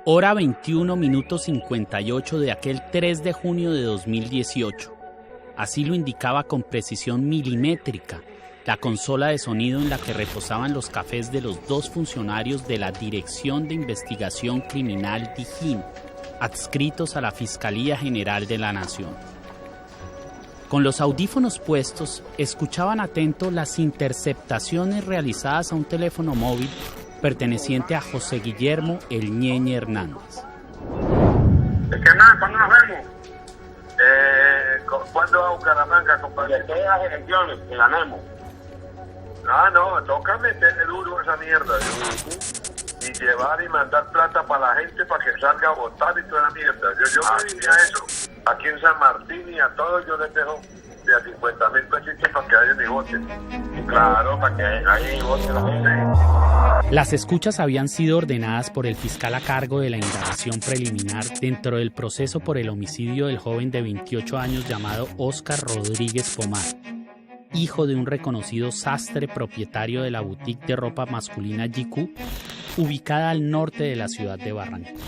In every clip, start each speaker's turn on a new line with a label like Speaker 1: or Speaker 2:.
Speaker 1: Hora 21 minutos 58 de aquel 3 de junio de 2018. Así lo indicaba con precisión milimétrica la consola de sonido en la que reposaban los cafés de los dos funcionarios de la Dirección de Investigación Criminal DIJÍN, adscritos a la Fiscalía General de la Nación. Con los audífonos puestos, escuchaban atento las interceptaciones realizadas a un teléfono móvil perteneciente a José Guillermo El Ñeñe Hernández.
Speaker 2: ¿Cuándo nos vemos? ¿Cuándo va a Bucaramanga, compadre? ¿Qué las elecciones? En la Nemo. No, toca meterle duro a esa mierda. Y llevar y mandar plata para la gente para que salga a votar y toda la mierda. Yo me diría eso. Aquí en San Martín y a todos yo les dejo de a 50,000 pesitos para que vayan y voten. Claro, para que vayan y voten la gente.
Speaker 1: Las escuchas habían sido ordenadas por el fiscal a cargo de la indagación preliminar dentro del proceso por el homicidio del joven de 28 años llamado Óscar Rodríguez Pomar, hijo de un reconocido sastre propietario de la boutique de ropa masculina GQ, ubicada al norte de la ciudad de Barranquilla.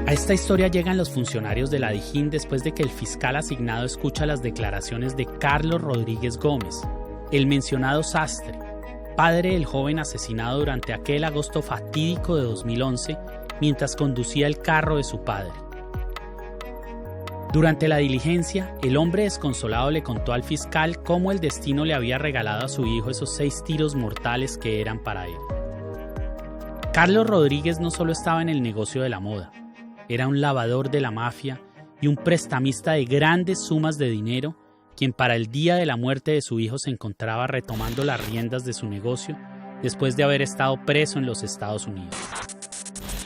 Speaker 1: A esta historia llegan los funcionarios de la DIJÍN después de que el fiscal asignado escucha las declaraciones de Carlos Rodríguez Gómez, el mencionado sastre, padre del joven asesinado durante aquel agosto fatídico de 2011 mientras conducía el carro de su padre. Durante la diligencia, el hombre desconsolado le contó al fiscal cómo el destino le había regalado a su hijo esos 6 tiros mortales que eran para él. Carlos Rodríguez no solo estaba en el negocio de la moda, era un lavador de la mafia y un prestamista de grandes sumas de dinero, quien para el día de la muerte de su hijo se encontraba retomando las riendas de su negocio después de haber estado preso en los Estados Unidos.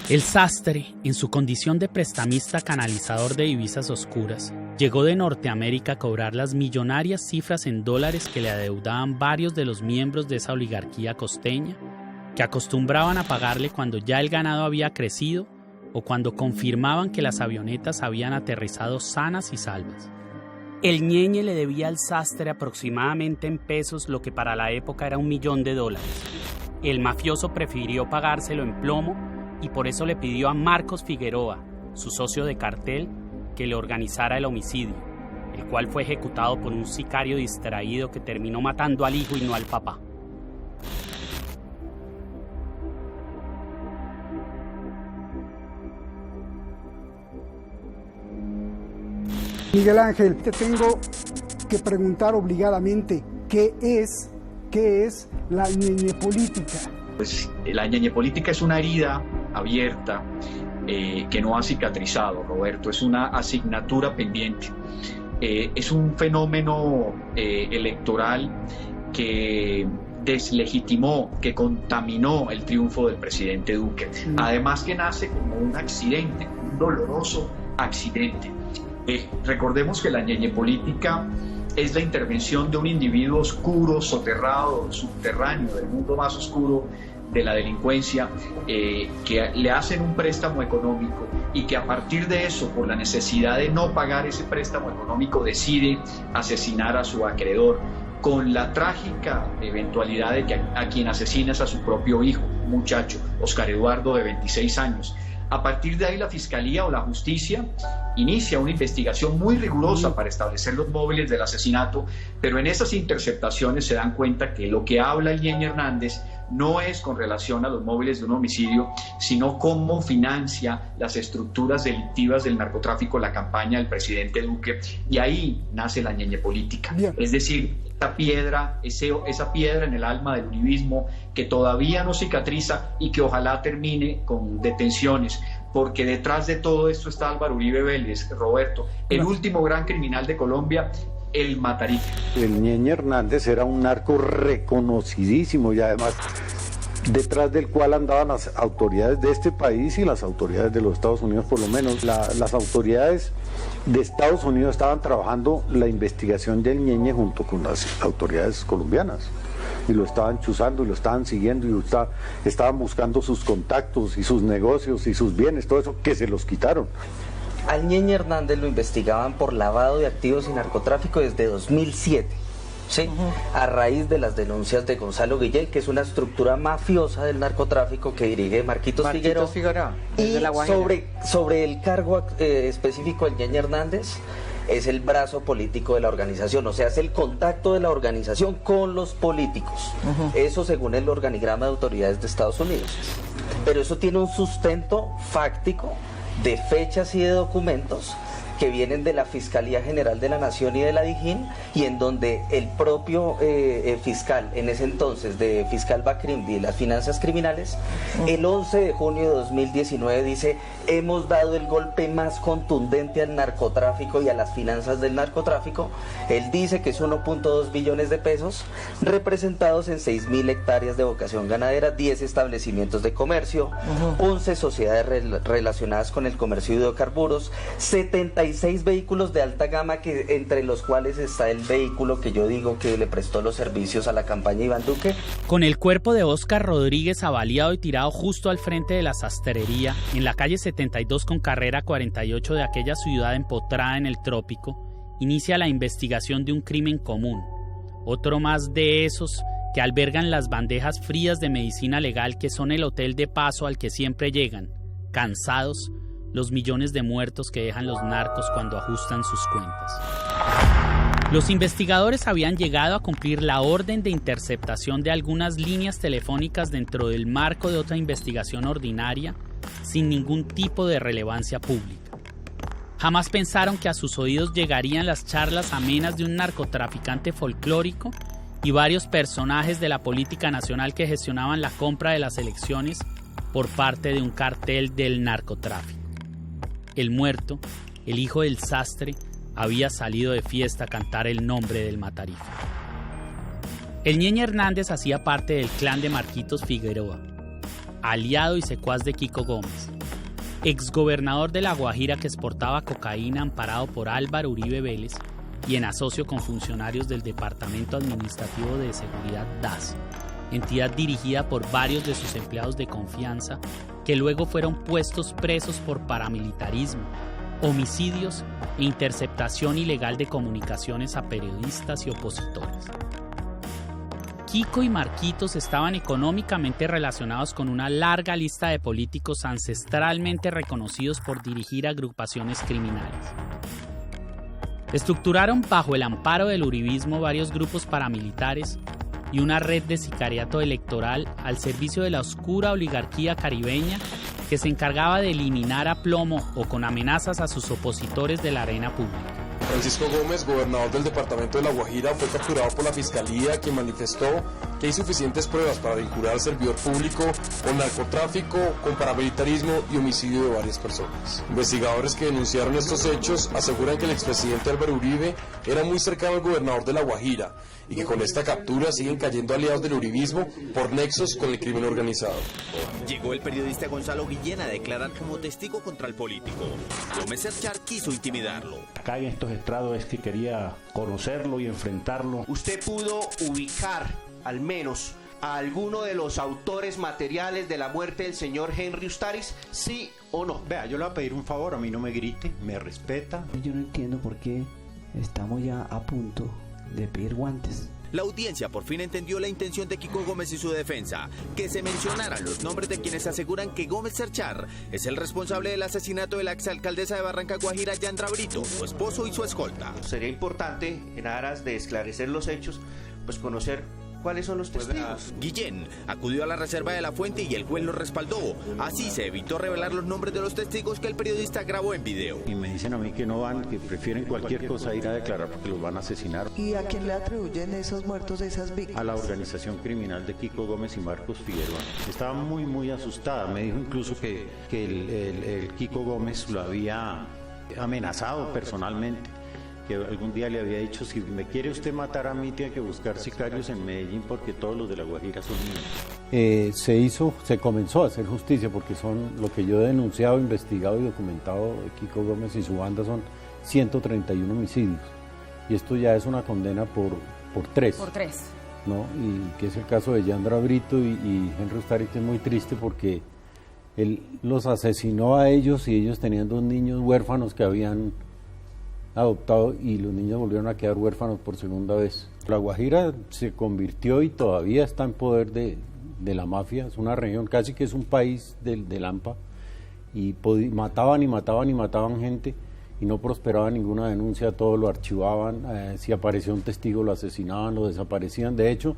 Speaker 1: El sastre, en su condición de prestamista canalizador de divisas oscuras, llegó de Norteamérica a cobrar las millonarias cifras en dólares que le adeudaban varios de los miembros de esa oligarquía costeña, que acostumbraban a pagarle cuando ya el ganado había crecido o cuando confirmaban que las avionetas habían aterrizado sanas y salvas. El Ñeñe le debía al sastre aproximadamente en pesos lo que para la época era $1 millón. El mafioso prefirió pagárselo en plomo y por eso le pidió a Marcos Figueroa, su socio de cartel, que le organizara el homicidio, el cual fue ejecutado por un sicario distraído que terminó matando al hijo y no al papá.
Speaker 3: Miguel Ángel, te tengo que preguntar obligadamente, ¿qué es la ñeñepolítica?
Speaker 4: Pues la ñeñepolítica es una herida abierta que no ha cicatrizado, Roberto, es una asignatura pendiente. Es un fenómeno electoral que deslegitimó, que contaminó el triunfo del presidente Duque. Además que nace como un accidente, un doloroso accidente. Recordemos que la ñeñepolítica es la intervención de un individuo oscuro, soterrado, subterráneo, del mundo más oscuro de la delincuencia, que le hacen un préstamo económico y que a partir de eso, por la necesidad de no pagar ese préstamo económico, decide asesinar a su acreedor, con la trágica eventualidad de que a quien asesina es a su propio hijo, un muchacho, Oscar Eduardo, de 26 años. A partir de ahí la Fiscalía o la Justicia inicia una investigación muy rigurosa para establecer los móviles del asesinato, pero en esas interceptaciones se dan cuenta que lo que habla el Ñeñe Hernández no es con relación a los móviles de un homicidio, sino cómo financia las estructuras delictivas del narcotráfico la campaña del presidente Duque, y ahí nace la ñeñepolítica. Es decir, esa piedra en el alma del uribismo que todavía no cicatriza y que ojalá termine con detenciones, porque detrás de todo esto está Álvaro Uribe Vélez, Roberto, el último gran criminal de Colombia, el Matarife.
Speaker 5: El Ñeñe Hernández era un narco reconocidísimo y además detrás del cual andaban las autoridades de este país y las autoridades de los Estados Unidos, por lo menos. Las autoridades de Estados Unidos estaban trabajando la investigación del Ñeñe junto con las autoridades colombianas y lo estaban chuzando y lo estaban siguiendo y estaban buscando sus contactos y sus negocios y sus bienes, todo eso que se los quitaron.
Speaker 6: Al Ñeñe Hernández lo investigaban por lavado de activos y narcotráfico desde 2007, ¿sí? A raíz de las denuncias de Gonzalo Guillén, que es una estructura mafiosa del narcotráfico que dirige Marquitos Figueroa. Y sobre el cargo específico del Ñeñe Hernández, es el brazo político de la organización, o sea, es el contacto de la organización con los políticos. Eso según el organigrama de autoridades de Estados Unidos. Pero eso tiene un sustento fáctico de fechas y de documentos que vienen de la Fiscalía General de la Nación y de la DIJÍN, y en donde el propio fiscal, en ese entonces, de fiscal Bacrimdi, de las finanzas criminales, el 11 de junio de 2019 dice: hemos dado el golpe más contundente al narcotráfico y a las finanzas del narcotráfico. Él dice que es 1.2 billones de pesos representados en 6.000 hectáreas de vocación ganadera, 10 establecimientos de comercio, 11 sociedades relacionadas con el comercio de hidrocarburos, 76 vehículos de alta gama, que entre los cuales está el vehículo que yo digo que le prestó los servicios a la campaña Iván Duque.
Speaker 1: Con el cuerpo de Óscar Rodríguez avaliado y tirado justo al frente de la sastrería, en la calle 72 con carrera 48 de aquella ciudad empotrada en el trópico, inicia la investigación de un crimen común, otro más de esos que albergan las bandejas frías de medicina legal que son el hotel de paso al que siempre llegan, cansados, los millones de muertos que dejan los narcos cuando ajustan sus cuentas. Los investigadores habían llegado a cumplir la orden de interceptación de algunas líneas telefónicas dentro del marco de otra investigación ordinaria, sin ningún tipo de relevancia pública. Jamás pensaron que a sus oídos llegarían las charlas amenas de un narcotraficante folclórico y varios personajes de la política nacional que gestionaban la compra de las elecciones por parte de un cartel del narcotráfico. El muerto, el hijo del sastre, había salido de fiesta a cantar el nombre del Matarife. El Ñeñe Hernández hacía parte del clan de Marquitos Figueroa, aliado y secuaz de Kiko Gómez, exgobernador de La Guajira que exportaba cocaína amparado por Álvaro Uribe Vélez y en asocio con funcionarios del Departamento Administrativo de Seguridad DAS, entidad dirigida por varios de sus empleados de confianza que luego fueron puestos presos por paramilitarismo, homicidios e interceptación ilegal de comunicaciones a periodistas y opositores. Kiko y Marquitos estaban económicamente relacionados con una larga lista de políticos ancestralmente reconocidos por dirigir agrupaciones criminales. Estructuraron bajo el amparo del uribismo varios grupos paramilitares y una red de sicariato electoral al servicio de la oscura oligarquía caribeña que se encargaba de eliminar a plomo o con amenazas a sus opositores de la arena pública.
Speaker 7: Francisco Gómez, gobernador del departamento de La Guajira, fue capturado por la Fiscalía, quien manifestó que hay suficientes pruebas para vincular al servidor público con narcotráfico, con paramilitarismo y homicidio de varias personas. Investigadores que denunciaron estos hechos aseguran que el expresidente Álvaro Uribe era muy cercano al gobernador de La Guajira y que con esta captura siguen cayendo aliados del uribismo por nexos con el crimen organizado.
Speaker 8: Llegó el periodista Gonzalo Guillén a declarar como testigo contra el político. Gómez Cerchar quiso intimidarlo.
Speaker 9: Acá en estos estrados es que quería conocerlo y enfrentarlo.
Speaker 10: ¿Usted pudo ubicar al menos a alguno de los autores materiales de la muerte del señor Henry Ustaris, sí o no?
Speaker 9: Vea, yo le voy a pedir un favor, a mí no me grite, me respeta.
Speaker 11: Yo no entiendo por qué estamos ya a punto de pedir guantes.
Speaker 8: La audiencia por fin entendió la intención de Kiko Gómez y su defensa, que se mencionaran los nombres de quienes aseguran que Gómez Cerchar es el responsable del asesinato de la exalcaldesa de Barranca Guajira, Yandra Brito, su esposo y su escolta.
Speaker 10: Sería importante, en aras de esclarecer los hechos, pues conocer ¿cuáles son los testigos?
Speaker 8: Guillén acudió a la reserva de la fuente y el juez lo respaldó. Así se evitó revelar los nombres de los testigos que el periodista grabó en video.
Speaker 5: Y me dicen a mí que no van, que prefieren cualquier cosa ir a declarar porque los van a asesinar.
Speaker 12: ¿Y a quién le atribuyen esos muertos, esas víctimas?
Speaker 5: A la organización criminal de Kiko Gómez y Marcos Figueroa. Estaba muy asustada. Me dijo incluso que el Kiko Gómez lo había amenazado personalmente. Que algún día le había dicho, si me quiere usted matar a mí, tiene que buscar sicarios en Medellín porque todos los de La Guajira son míos. Se comenzó a hacer justicia porque son lo que yo he denunciado, investigado y documentado de Kiko Gómez y su banda son 131 homicidios. Y esto ya es una condena por 3.
Speaker 13: Por 3.
Speaker 5: ¿No? Y que es el caso de Yandra Brito y Henry Ustaris, que es muy triste porque él los asesinó a ellos y ellos tenían 2 niños huérfanos que habían adoptado y los niños volvieron a quedar huérfanos por segunda vez. La Guajira se convirtió y todavía está en poder de la mafia, es una región, casi que es un país del AMPA, y mataban gente y no prosperaba ninguna denuncia, todo lo archivaban, si aparecía un testigo lo asesinaban, lo desaparecían. De hecho,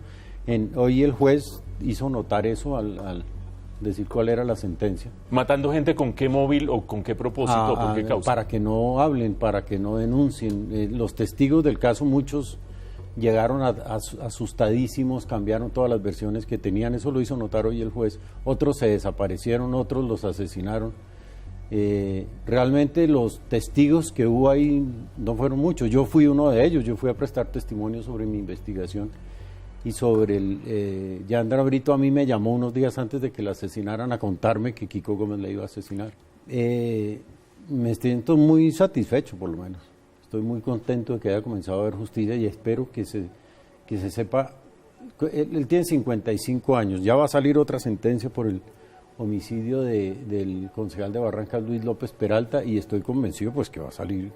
Speaker 5: hoy el juez hizo notar eso al decir cuál era la sentencia.
Speaker 14: ¿Matando gente con qué móvil o con qué propósito o con qué causa?
Speaker 5: Para que no hablen, para que no denuncien. Los testigos del caso, muchos llegaron asustadísimos, cambiaron todas las versiones que tenían, eso lo hizo notar hoy el juez. Otros se desaparecieron, otros los asesinaron. Realmente los testigos que hubo ahí no fueron muchos, yo fui uno de ellos, yo fui a prestar testimonio sobre mi investigación. Y sobre el Yandra Brito, a mí me llamó unos días antes de que la asesinaran a contarme que Kiko Gómez la iba a asesinar. Me siento muy satisfecho, por lo menos. Estoy muy contento de que haya comenzado a haber justicia y espero que se sepa. Él tiene 55 años, ya va a salir otra sentencia por el homicidio del concejal de Barranca, Luis López Peralta, y estoy convencido pues que va a salir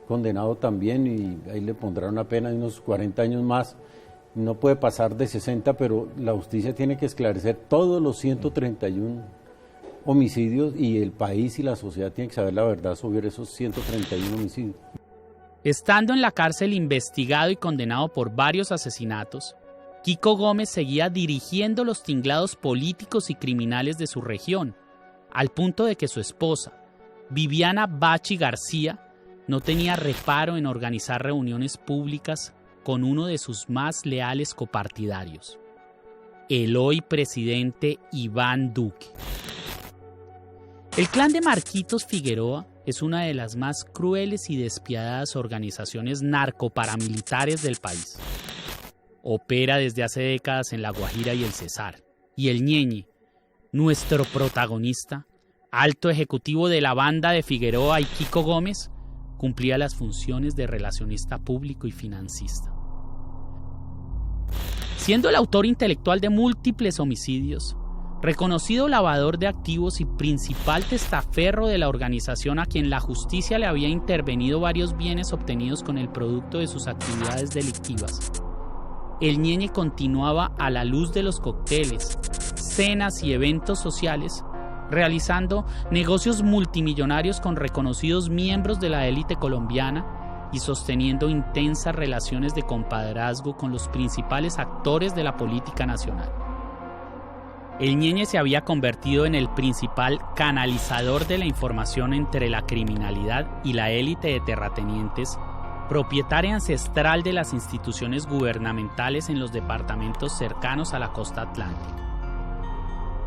Speaker 5: condenado también y ahí le pondrán una pena de unos 40 años más. No puede pasar de 60, pero la justicia tiene que esclarecer todos los 131 homicidios y el país y la sociedad tienen que saber la verdad sobre esos 131 homicidios.
Speaker 1: Estando en la cárcel investigado y condenado por varios asesinatos, Kiko Gómez seguía dirigiendo los tinglados políticos y criminales de su región, al punto de que su esposa, Viviana Bachi García, no tenía reparo en organizar reuniones públicas con uno de sus más leales copartidarios, el hoy presidente Iván Duque. El clan de Marquitos Figueroa es una de las más crueles y despiadadas organizaciones narcoparamilitares del país. Opera desde hace décadas en La Guajira y el Cesar. Y el Ñeñe, nuestro protagonista, alto ejecutivo de la banda de Figueroa y Kiko Gómez, cumplía las funciones de relacionista público y financista. Siendo el autor intelectual de múltiples homicidios, reconocido lavador de activos y principal testaferro de la organización a quien la justicia le había intervenido varios bienes obtenidos con el producto de sus actividades delictivas, el Ñeñe continuaba a la luz de los cócteles, cenas y eventos sociales, realizando negocios multimillonarios con reconocidos miembros de la élite colombiana y sosteniendo intensas relaciones de compadrazgo con los principales actores de la política nacional. El Ñeñe se había convertido en el principal canalizador de la información entre la criminalidad y la élite de terratenientes, propietaria ancestral de las instituciones gubernamentales en los departamentos cercanos a la costa atlántica.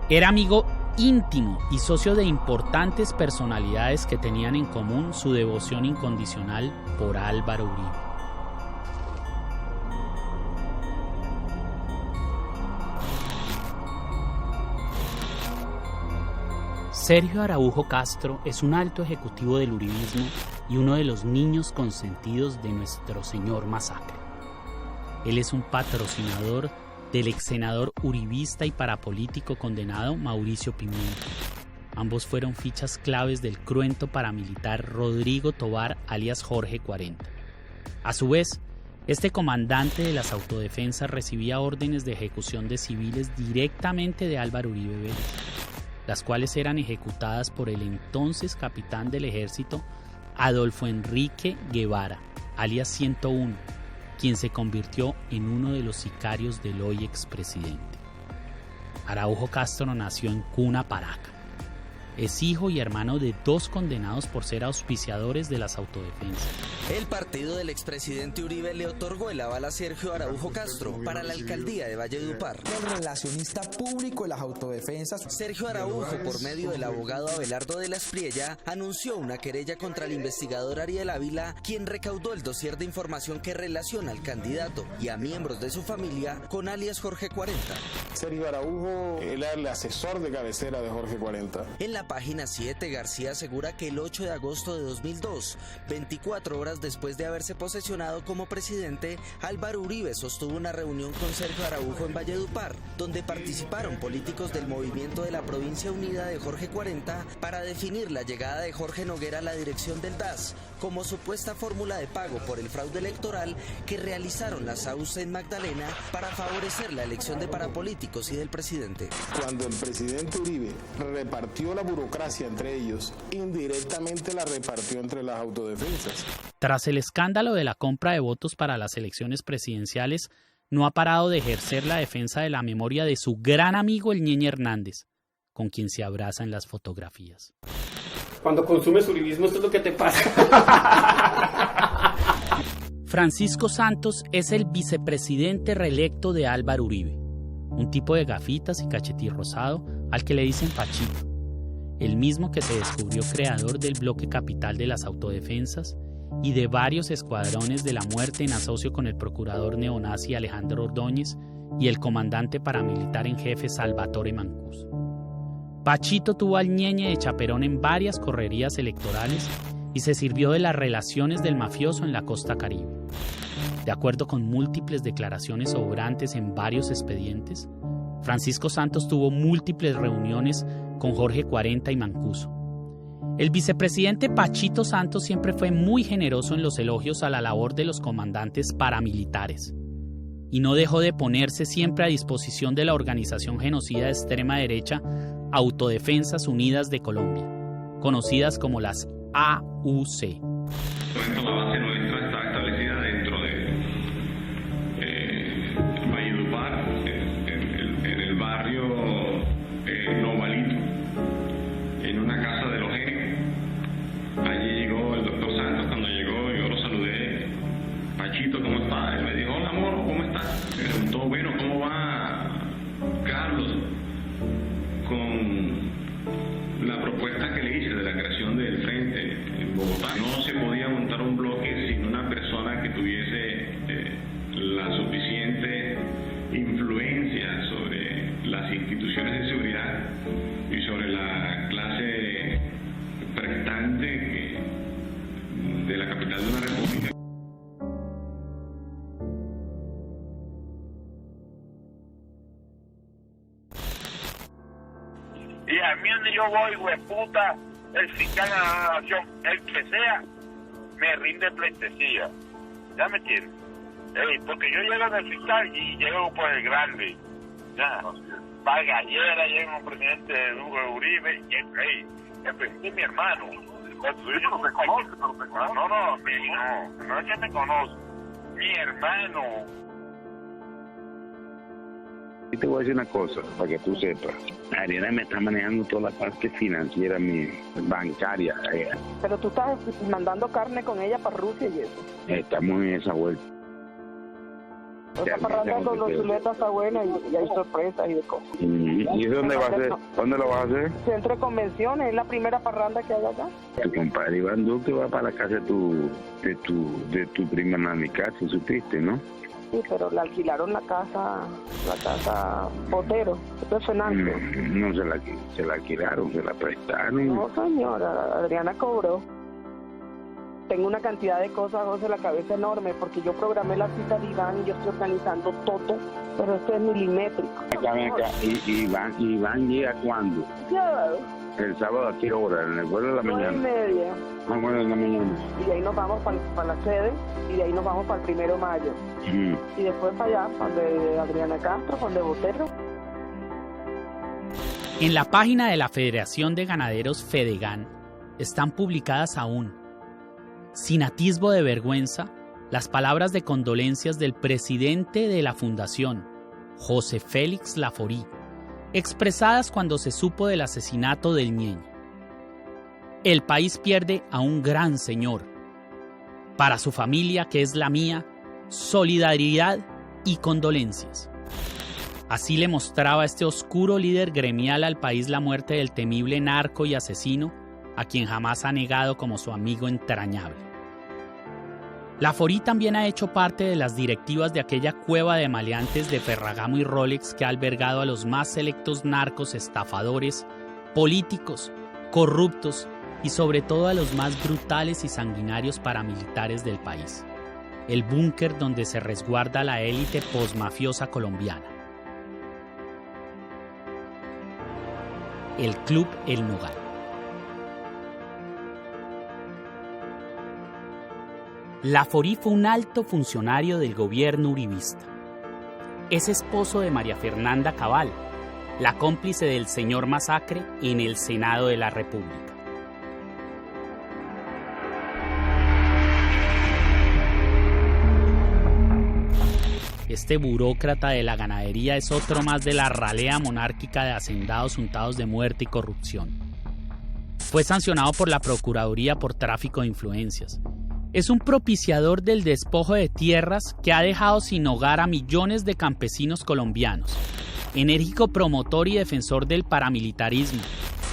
Speaker 1: Era amigo íntimo y socio de importantes personalidades que tenían en común su devoción incondicional por Álvaro Uribe. Sergio Araujo Castro es un alto ejecutivo del uribismo y uno de los niños consentidos de nuestro señor Masacre. Él es un patrocinador del ex senador uribista y parapolítico condenado Mauricio Pimienta. Ambos fueron fichas claves del cruento paramilitar Rodrigo Tobar, alias Jorge 40. A su vez, este comandante de las autodefensas recibía órdenes de ejecución de civiles directamente de Álvaro Uribe Vélez, las cuales eran ejecutadas por el entonces capitán del ejército Adolfo Enrique Guevara, alias 101, quien se convirtió en uno de los sicarios del hoy expresidente. Araujo Castro nació en Cuna Paraca. Es hijo y hermano de 2 condenados por ser auspiciadores de las autodefensas.
Speaker 13: El partido del expresidente Uribe le otorgó el aval a Sergio Araujo Castro para la alcaldía de Valledupar.
Speaker 15: El relacionista público de las autodefensas.
Speaker 13: Sergio Araujo, por medio del abogado Abelardo de la Espriella, anunció una querella contra el investigador Ariel Ávila, quien recaudó el dossier de información que relaciona al candidato y a miembros de su familia con alias Jorge 40.
Speaker 16: Sergio Araujo era el asesor de cabecera de Jorge 40.
Speaker 13: En la página 7, García asegura que el 8 de agosto de 2002, 24 horas después de haberse posesionado como presidente, Álvaro Uribe sostuvo una reunión con Sergio Araujo en Valledupar, donde participaron políticos del movimiento de la Provincia Unida de Jorge 40 para definir la llegada de Jorge Noguera a la dirección del DAS como supuesta fórmula de pago por el fraude electoral que realizaron las AUC en Magdalena para favorecer la elección de parapolíticos y del presidente.
Speaker 16: Cuando el presidente Uribe repartió la burocracia entre ellos, indirectamente la repartió entre las autodefensas.
Speaker 1: Tras el escándalo de la compra de votos para las elecciones presidenciales, no ha parado de ejercer la defensa de la memoria de su gran amigo el Ñeñe Hernández, con quien se abraza en las fotografías.
Speaker 17: Cuando consumes uribismo, esto es lo que te pasa.
Speaker 1: Francisco Santos es el vicepresidente reelecto de Álvaro Uribe, un tipo de gafitas y cachetirrosado al que le dicen Pachito, el mismo que se descubrió creador del bloque capital de las autodefensas y de varios escuadrones de la muerte en asocio con el procurador neonazi Alejandro Ordóñez y el comandante paramilitar en jefe Salvatore Mancuso. Pachito tuvo al Ñeñe de chaperón en varias correrías electorales y se sirvió de las relaciones del mafioso en la costa caribe. De acuerdo con múltiples declaraciones sobrantes en varios expedientes, Francisco Santos tuvo múltiples reuniones con Jorge 40 y Mancuso. El vicepresidente Pachito Santos siempre fue muy generoso en los elogios a la labor de los comandantes paramilitares y no dejó de ponerse siempre a disposición de la organización genocida de extrema derecha Autodefensas Unidas de Colombia, conocidas como las AUC.
Speaker 18: La base nuestra está establecida dentro de Valledupar, en el barrio Novalito, en una casa de los G. Allí llegó el doctor Santos. Cuando llegó, yo lo saludé. Pachito, ¿cómo está? Él me dijo, hola amor, ¿cómo estás? Me preguntó, bueno, ¿cómo va Carlos con la propuesta que le hice de la creación del frente en Bogotá? No se podía montar un bloque sin una persona que tuviese la suficiente influencia sobre las instituciones de seguridad y sobre la clase prestante de la capital de una república.
Speaker 2: Y a mí donde yo voy, hueputa, el fiscal de la nación, el que sea, me rinde pleitesía. ¿Ya me entiendes? Porque yo llego del fiscal y llego por el grande. Ya, Vargallera, llego el presidente Hugo Uribe, y el presidente es mi hermano. Sí, no te conoce, pero te conoce. No es que te conoce. Mi hermano.
Speaker 19: Y te voy a decir una cosa, para que tú sepas. Ariana me está manejando toda la parte financiera, bancaria.
Speaker 20: Pero tú estás mandando carne con ella para Rusia y eso.
Speaker 19: Estamos en esa vuelta.
Speaker 20: Esa parranda con los chuletas está buena y hay sorpresas y de cosas.
Speaker 19: ¿Y eso dónde va a ser? ¿Dónde lo vas a hacer?
Speaker 20: Centro de Convenciones, es la primera parranda que hay acá.
Speaker 19: Tu compadre Iván Duque va para la casa de tu prima Nani Castro, supiste, ¿no?
Speaker 20: Sí, pero le alquilaron la casa Botero, eso es Fernando.
Speaker 19: No se la alquilaron, se la prestaron.
Speaker 20: No, señora, Adriana cobró. Tengo una cantidad de cosas, José, la cabeza enorme, porque yo programé la cita de Iván y yo estoy organizando todo, pero esto es milimétrico.
Speaker 19: Iván llega ¿cuándo?
Speaker 20: Sábado.
Speaker 19: El sábado ¿a qué hora? ¿En el vuelo de la mañana?
Speaker 20: 9:30.
Speaker 19: Ah, bueno, en la mañana.
Speaker 20: Y de ahí nos vamos para la sede, y de ahí nos vamos para el 1 de mayo. Y después para allá, donde Adriana Castro, donde Botero.
Speaker 1: En la página de la Federación de Ganaderos Fedegan están publicadas aún, sin atisbo de vergüenza, las palabras de condolencias del presidente de la fundación, José Félix Laforí, expresadas cuando se supo del asesinato del Ñeñe. El país pierde a un gran señor. Para su familia, que es la mía, solidaridad y condolencias. Así le mostraba este oscuro líder gremial al país la muerte del temible narco y asesino, a quien jamás ha negado como su amigo entrañable. Laforí también ha hecho parte de las directivas de aquella cueva de maleantes de Ferragamo y Rolex que ha albergado a los más selectos narcos estafadores, políticos, corruptos y sobre todo a los más brutales y sanguinarios paramilitares del país. El búnker donde se resguarda la élite posmafiosa colombiana. El Club El Nogal. Laforí fue un alto funcionario del gobierno uribista. Es esposo de María Fernanda Cabal, la cómplice del señor Masacre en el Senado de la República. Este burócrata de la ganadería es otro más de la ralea monárquica de hacendados untados de muerte y corrupción. Fue sancionado por la Procuraduría por tráfico de influencias. Es un propiciador del despojo de tierras que ha dejado sin hogar a millones de campesinos colombianos. Enérgico promotor y defensor del paramilitarismo,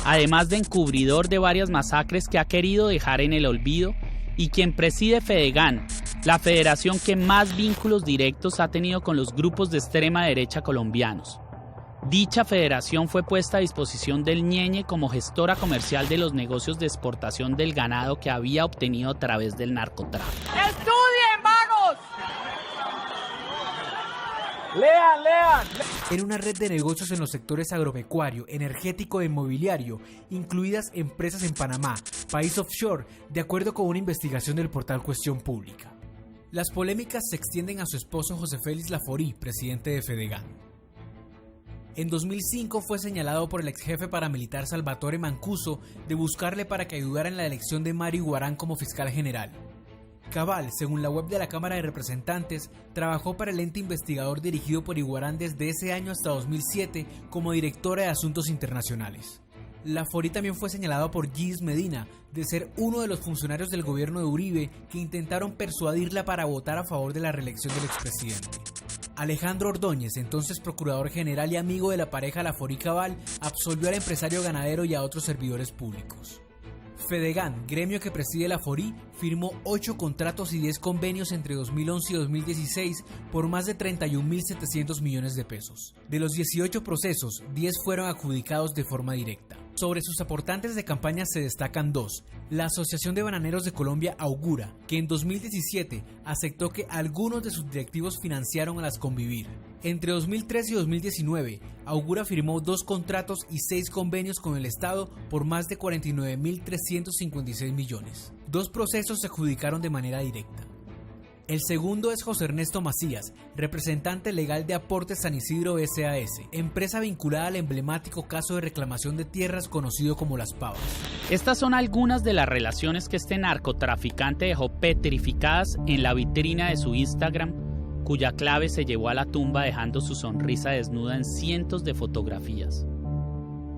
Speaker 1: además de encubridor de varias masacres que ha querido dejar en el olvido, y quien preside Fedegan, la federación que más vínculos directos ha tenido con los grupos de extrema derecha colombianos. Dicha federación fue puesta a disposición del Ñeñe como gestora comercial de los negocios de exportación del ganado que había obtenido a través del narcotráfico.
Speaker 21: ¡Estudien, vagos! ¡Lean!
Speaker 22: En una red de negocios en los sectores agropecuario, energético e inmobiliario, incluidas empresas en Panamá, país offshore, de acuerdo con una investigación del portal Cuestión Pública. Las polémicas se extienden a su esposo José Félix Laforí, presidente de Fedegan. En 2005 fue señalado por el ex jefe paramilitar Salvatore Mancuso de buscarle para que ayudara en la elección de Mario Iguarán como fiscal general. Cabal, según la web de la Cámara de Representantes, trabajó para el ente investigador dirigido por Iguarán desde ese año hasta 2007 como directora de Asuntos Internacionales. Laforí también fue señalado por Gis Medina de ser uno de los funcionarios del gobierno de Uribe que intentaron persuadirla para votar a favor de la reelección del expresidente. Alejandro Ordóñez, entonces procurador general y amigo de la pareja Laforí Cabal, absolvió al empresario ganadero y a otros servidores públicos. Fedegan, gremio que preside Laforí, firmó 8 contratos y 10 convenios entre 2011 y 2016 por más de 31.700 millones de pesos. De los 18 procesos, 10 fueron adjudicados de forma directa. Sobre sus aportantes de campaña se destacan 2. La Asociación de Bananeros de Colombia Augura, que en 2017 aceptó que algunos de sus directivos financiaron a las Convivir. Entre 2013 y 2019, Augura firmó 2 contratos y 6 convenios con el Estado por más de 49.356 millones. 2 procesos se adjudicaron de manera directa. El segundo es José Ernesto Macías, representante legal de Aportes San Isidro S.A.S., empresa vinculada al emblemático caso de reclamación de tierras conocido como Las Pavas.
Speaker 1: Estas son algunas de las relaciones que este narcotraficante dejó petrificadas en la vitrina de su Instagram, cuya clave se llevó a la tumba dejando su sonrisa desnuda en cientos de fotografías.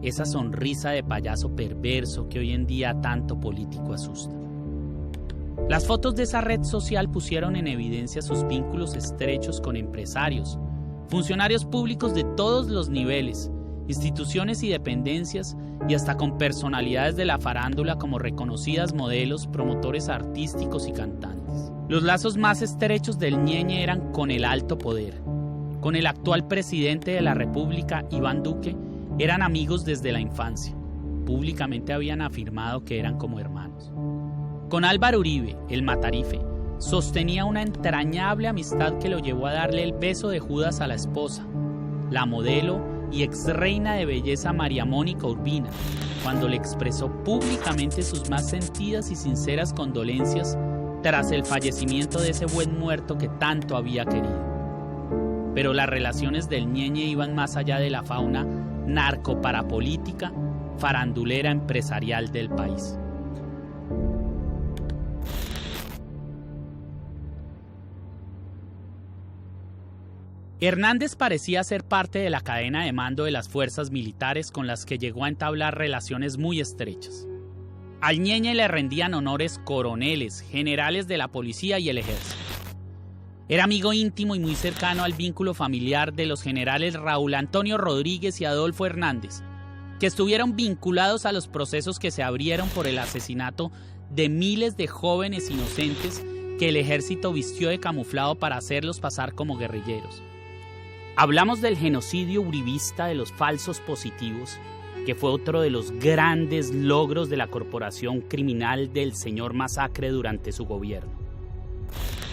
Speaker 1: Esa sonrisa de payaso perverso que hoy en día tanto político asusta. Las fotos de esa red social pusieron en evidencia sus vínculos estrechos con empresarios, funcionarios públicos de todos los niveles, instituciones y dependencias, y hasta con personalidades de la farándula como reconocidas modelos, promotores artísticos y cantantes. Los lazos más estrechos del Ñeñe eran con el alto poder. Con el actual presidente de la República, Iván Duque, eran amigos desde la infancia. Públicamente habían afirmado que eran como hermanos. Con Álvaro Uribe, el Matarife, sostenía una entrañable amistad que lo llevó a darle el beso de Judas a la esposa, la modelo y exreina de belleza María Mónica Urbina, cuando le expresó públicamente sus más sentidas y sinceras condolencias tras el fallecimiento de ese buen muerto que tanto había querido. Pero las relaciones del Ñeñe iban más allá de la fauna narcoparapolítica, farandulera empresarial del país. Hernández parecía ser parte de la cadena de mando de las fuerzas militares con las que llegó a entablar relaciones muy estrechas. Al Ñeñe le rendían honores coroneles, generales de la policía y el ejército. Era amigo íntimo y muy cercano al vínculo familiar de los generales Raúl Antonio Rodríguez y Adolfo Hernández, que estuvieron vinculados a los procesos que se abrieron por el asesinato de miles de jóvenes inocentes que el ejército vistió de camuflado para hacerlos pasar como guerrilleros. Hablamos del genocidio uribista de los falsos positivos, que fue otro de los grandes logros de la corporación criminal del señor Masacre durante su gobierno.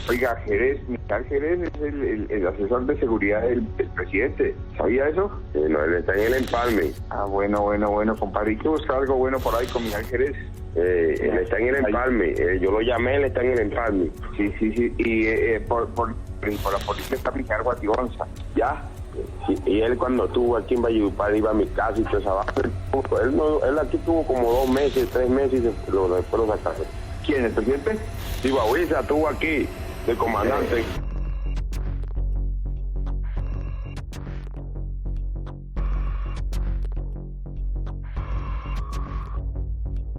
Speaker 2: Oiga, Miguel Jerez es el asesor de seguridad del presidente. ¿Sabía eso? No, él está en el empalme. Ah, bueno, compadre. Hay que buscar algo bueno por ahí con Miguel Jerez. Él está en el empalme. Yo lo llamé, él está en el empalme. Sí. Y por la policía está Miguel Guatibonza. ¿Ya? Y él cuando estuvo aquí en Valledupar iba a mi casa y todo eso. Él aquí tuvo como 2 meses, 3 meses y después lo sacaron. ¿Quién? ¿El presidente? Sí, Bahuiza estuvo aquí, el comandante.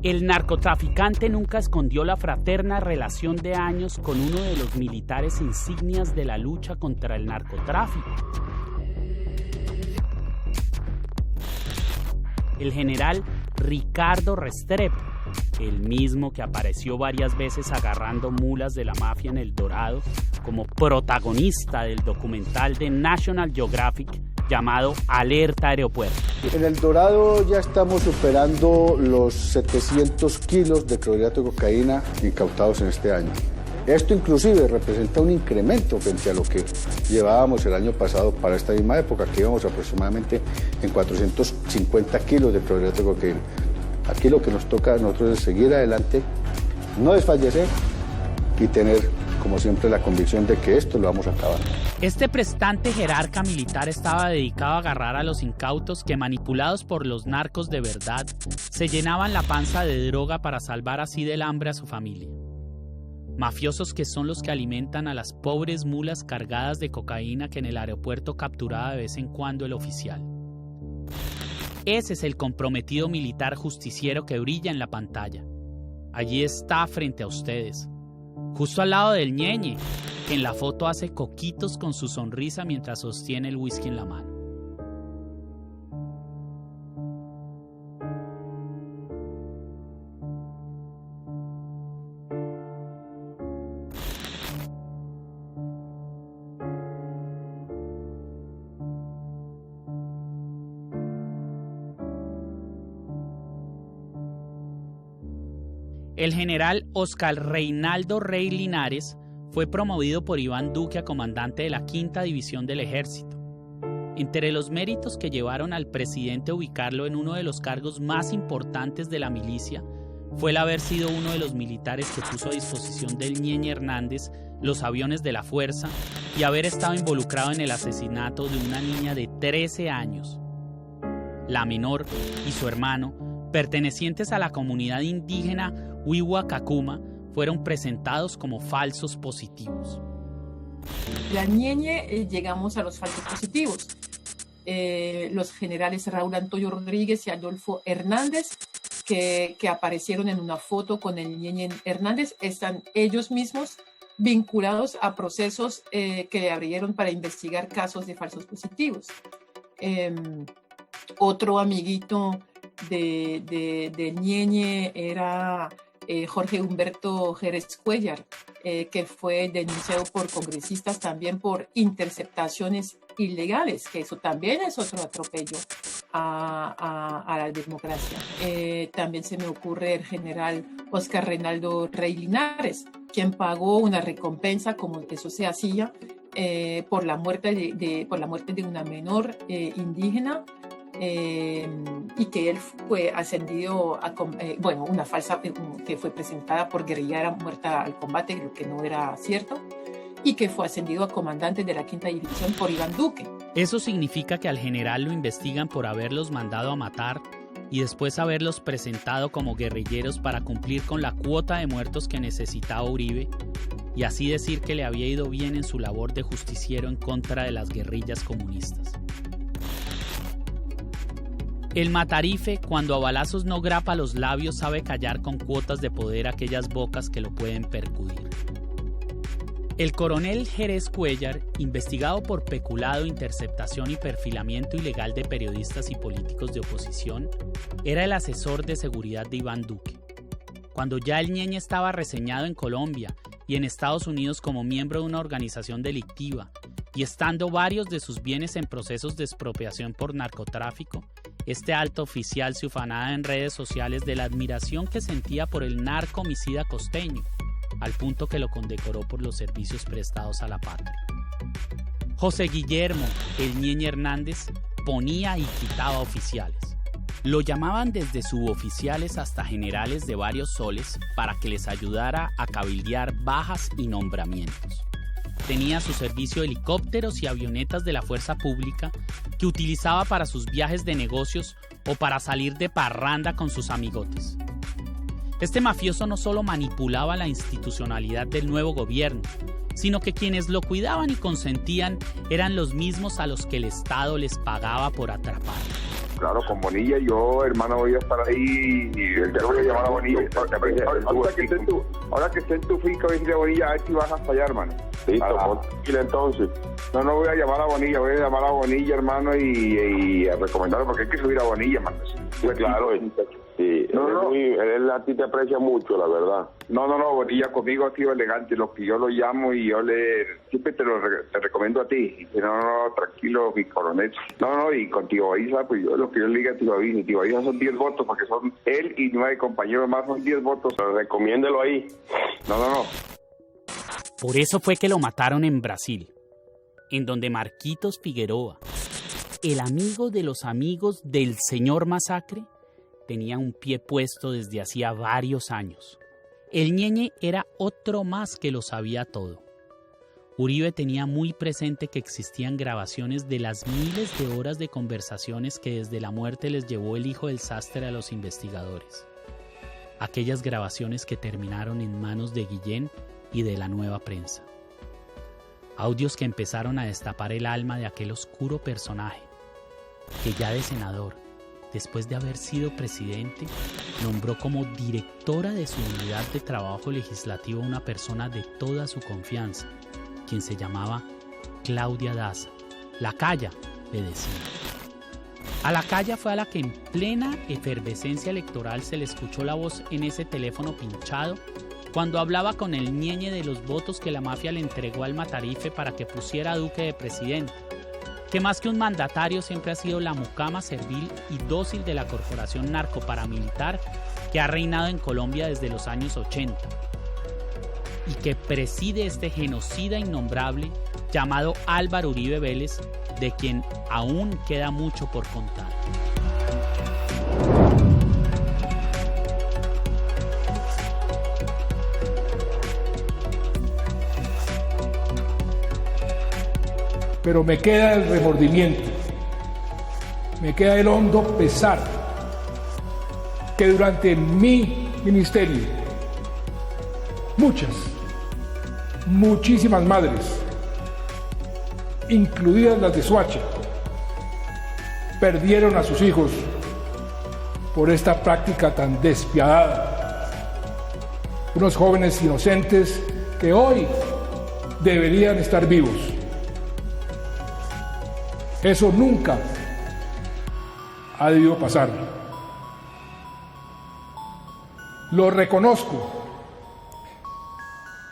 Speaker 1: El narcotraficante nunca escondió la fraterna relación de años con uno de los militares insignias de la lucha contra el narcotráfico. El general Ricardo Restrepo, el mismo que apareció varias veces agarrando mulas de la mafia en El Dorado como protagonista del documental de National Geographic llamado Alerta Aeropuerto.
Speaker 5: En El Dorado ya estamos superando los 700 kilos de clorhidrato de cocaína incautados en este año. Esto inclusive representa un incremento frente a lo que llevábamos el año pasado para esta misma época, que íbamos aproximadamente en 450 kilos de clorhidrato de cocaína. Aquí lo que nos toca a nosotros es seguir adelante, no desfallecer y tener, como siempre, la convicción de que esto lo vamos a acabar.
Speaker 1: Este prestante jerarca militar estaba dedicado a agarrar a los incautos que, manipulados por los narcos de verdad, se llenaban la panza de droga para salvar así del hambre a su familia. Mafiosos que son los que alimentan a las pobres mulas cargadas de cocaína que en el aeropuerto capturaba de vez en cuando el oficial. Ese es el comprometido militar justiciero que brilla en la pantalla. Allí está frente a ustedes, justo al lado del Ñeñe, que en la foto hace coquitos con su sonrisa mientras sostiene el whisky en la mano. El general Oscar Reinaldo Rey Linares fue promovido por Iván Duque a comandante de la 5ª División del Ejército. Entre los méritos que llevaron al presidente a ubicarlo en uno de los cargos más importantes de la milicia, fue el haber sido uno de los militares que puso a disposición del Ñeñe Hernández los aviones de la fuerza y haber estado involucrado en el asesinato de una niña de 13 años. La menor y su hermano, pertenecientes a la comunidad indígena Wiwa-Kakuma, fueron presentados como falsos positivos.
Speaker 3: La Ñeñe llegamos a los falsos positivos. Los generales Raúl Antonio Rodríguez y Adolfo Hernández, que aparecieron en una foto con el Ñeñe Hernández, están ellos mismos vinculados a procesos que le abrieron para investigar casos de falsos positivos. Otro amiguito de Ñeñe era Jorge Humberto Jerez Cuellar, que fue denunciado por congresistas también por interceptaciones ilegales, que eso también es otro atropello a la democracia. También se me ocurre el general Oscar Reinaldo Rey Linares, quien pagó una recompensa, como eso se hacía, por la muerte de una menor indígena, y que él fue ascendido a una falsa que fue presentada por guerrillera muerta al combate, lo que no era cierto, y que fue ascendido a comandante de la 5ª División por Iván Duque.
Speaker 1: Eso significa que al general lo investigan por haberlos mandado a matar y después haberlos presentado como guerrilleros para cumplir con la cuota de muertos que necesitaba Uribe, y así decir que le había ido bien en su labor de justiciero en contra de las guerrillas comunistas. El matarife, cuando a balazos no grapa los labios, sabe callar con cuotas de poder aquellas bocas que lo pueden percudir. El coronel Jerez Cuellar, investigado por peculado, interceptación y perfilamiento ilegal de periodistas y políticos de oposición, era el asesor de seguridad de Iván Duque. Cuando ya el Ñeñe estaba reseñado en Colombia y en Estados Unidos como miembro de una organización delictiva, y estando varios de sus bienes en procesos de expropiación por narcotráfico, este alto oficial se ufanaba en redes sociales de la admiración que sentía por el narco homicida costeño, al punto que lo condecoró por los servicios prestados a la patria. José Guillermo, el Ñeñe Hernández, ponía y quitaba oficiales. Lo llamaban desde suboficiales hasta generales de varios soles para que les ayudara a cabildear bajas y nombramientos. Tenía a su servicio helicópteros y avionetas de la fuerza pública que utilizaba para sus viajes de negocios o para salir de parranda con sus amigotes. Este mafioso no solo manipulaba la institucionalidad del nuevo gobierno, sino que quienes lo cuidaban y consentían eran los mismos a los que el Estado les pagaba por atrapar.
Speaker 2: Claro, con Bonilla yo, hermano, voy a estar ahí y el voy a llamar a Bonilla. Ahora que esté en tu finca, voy a decirle a Bonilla, a ver si vas hasta allá, hermano. Listo, entonces. No voy a llamar a Bonilla, voy a llamar a Bonilla, hermano, y a recomendarlo, porque hay que subir a Bonilla, hermano. Sí, claro, sí. Él a ti te aprecia mucho, la verdad. No, Bonilla conmigo ha sido elegante, lo que yo lo llamo y yo siempre te recomiendo a ti. Y dice, no, tranquilo, mi coronel. Y con Tío Aiza, pues yo lo que yo le diga a Tío Aiza, Tío Aiza son 10 votos, porque son él y 9 compañeros más, son 10 votos, recomiéndelo ahí. No.
Speaker 1: Por eso fue que lo mataron en Brasil, en donde Marquitos Figueroa, el amigo de los amigos del señor Masacre, tenía un pie puesto desde hacía varios años. El Ñeñe era otro más que lo sabía todo. Uribe tenía muy presente que existían grabaciones de las miles de horas de conversaciones que desde la muerte les llevó el hijo del sastre a los investigadores. Aquellas grabaciones que terminaron en manos de Guillén y de la Nueva Prensa. Audios que empezaron a destapar el alma de aquel oscuro personaje, que ya de senador, después de haber sido presidente, nombró como directora de su unidad de trabajo legislativo a una persona de toda su confianza, quien se llamaba Claudia Daza. La Calla, le decía. A la Calla fue a la que en plena efervescencia electoral se le escuchó la voz en ese teléfono pinchado cuando hablaba con el Ñeñe de los votos que la mafia le entregó al matarife para que pusiera a Duque de presidente, que más que un mandatario siempre ha sido la mucama servil y dócil de la corporación narcoparamilitar que ha reinado en Colombia desde los años 80 y que preside este genocida innombrable llamado Álvaro Uribe Vélez, de quien aún queda mucho por contar.
Speaker 4: pero me queda el remordimiento, me queda el hondo pesar que durante mi ministerio muchísimas madres, incluidas las de Soacha, perdieron a sus hijos por esta práctica tan despiadada. Unos jóvenes inocentes que hoy deberían estar vivos. Eso nunca ha debido pasar. Lo reconozco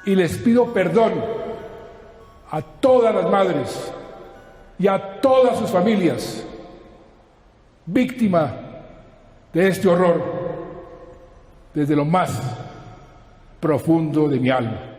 Speaker 4: y les pido perdón a todas las madres y a todas sus familias víctimas de este horror desde lo más profundo de mi alma.